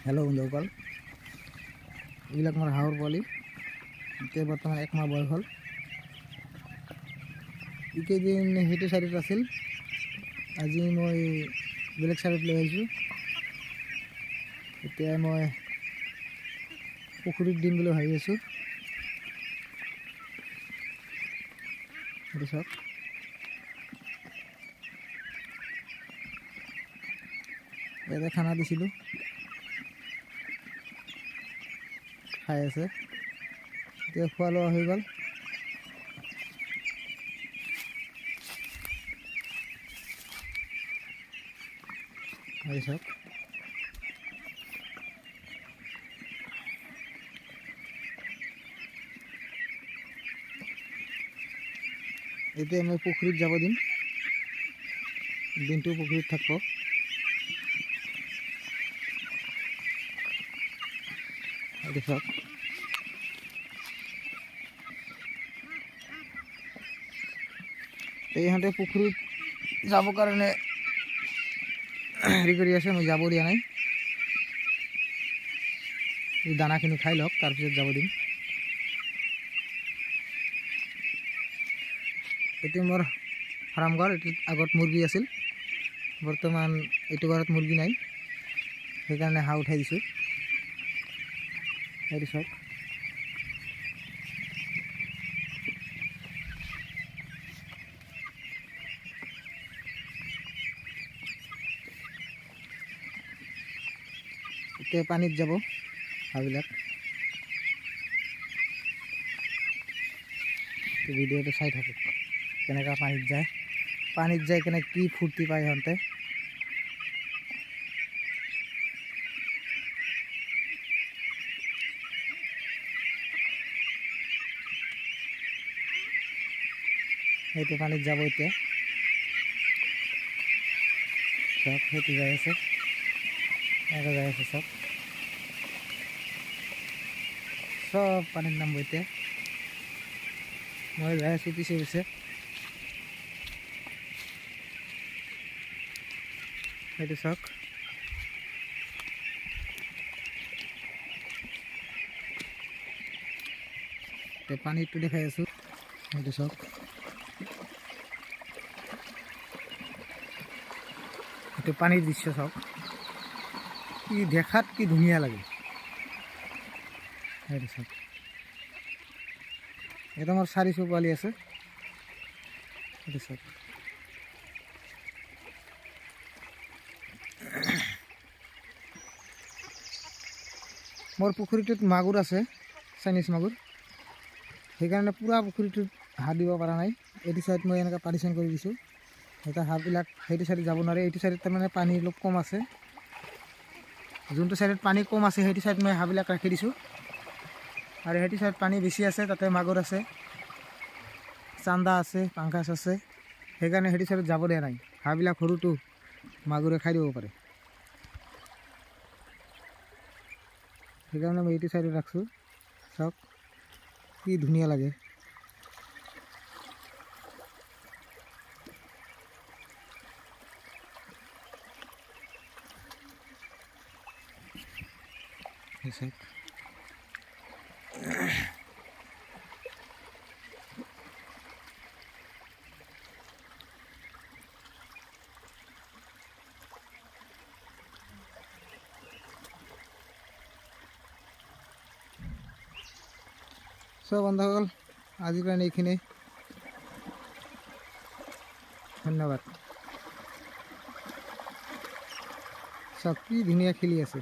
Hello' বন্ধুসকল, এইবিলাক মোৰ হাঁহৰ পোৱালি। এতিয়া বৰ্তমান 1 মাহ বয়স হ'ল। এইকেইদিন সেইটো চাইডত আছিল, আজি মই বেলেগ চাইডত লৈ আহিছোঁ। এতিয়া মই পুখুৰীত দিম বুলি ভাবি আছোঁ। সেইটো চাওক, ইয়াতে খানা দিছিলোঁ, খাই আছে। এতিয়া খোৱা লোৱা হৈ গ'ল। এই চাওক, এতিয়া মই পুখুৰীত যাব দিম, দিনটো পুখুৰীত থাকিব। এইটো চাওক, ইহঁতে পুখুৰীত যাবৰ কাৰণে হেৰি কৰি আছে, মই যাব দিয়া নাই। এই দানাখিনি খাই লওক, তাৰপিছত যাব দিম। এইটো মোৰ ফাৰ্ম ঘৰ। এইটোত আগত মুৰ্গী আছিল, বৰ্তমান এইটো ঘৰত মুৰ্গী নাই, সেইকাৰণে হাঁহ উঠাই দিছোঁ। এইটো চাওক, এতিয়া পানীত যাব হাঁহবিলাক। ভিডিঅ'টো চাই থাকক, কেনেকৈ পানীত যায় কেনে কি ফূৰ্তি পায় সিহঁতে। সেইটো পানীত যাব এতিয়া, চাওক সেইটো যাই আছে, এনেকৈ যাই আছে চাওক, চব পানীত নামিব এতিয়া। মই যাই আছোঁ পিছে পিছে। সেইটো চাওক, পানীটো দেখাই আছোঁ। সেইটো চাওক, এইটো পানীৰ দৃশ্য চাওক, কি দেখাত কি ধুনীয়া লাগে। সেইটো চাওক, এটা মোৰ 400 পোৱালি আছে। সেইটো চাওক, মোৰ পুখুৰীটোত মাগুৰ আছে, চাইনিজ মাগুৰ, সেইকাৰণে পূৰা পুখুৰীটোত হাঁহ দিব পৰা নাই। এইটো চাইড মই এনেকৈ পাৰ্টিশ্যন কৰি দিছোঁ, এতিয়া হাঁহবিলাক সেইটো চাইডত যাব নোৱাৰে। এইটো চাইডত তাৰমানে পানী অলপ কম আছে, যোনটো চাইডত পানী কম আছে সেইটো চাইড মই হাঁহবিলাক ৰাখি দিছোঁ। আৰু সেইটো চাইড পানী বেছি আছে, তাতে মাগুৰ আছে, চান্দা আছে, পাংকাছ আছে, সেইকাৰণে সেইটো চাইডত যাব দিয়া নাই। হাঁহবিলাক সৰুটো মাগুৰে খাই দিব পাৰে, সেইকাৰণে মই এইটো চাইডত ৰাখছোঁ। চাওক কি ধুনীয়া লাগে। চাওক, বন্ধুসকল, আজিৰ কাৰণে এইখিনি। ধন্যবাদ। চাওক কি ধুনীয়া খেলি আছে।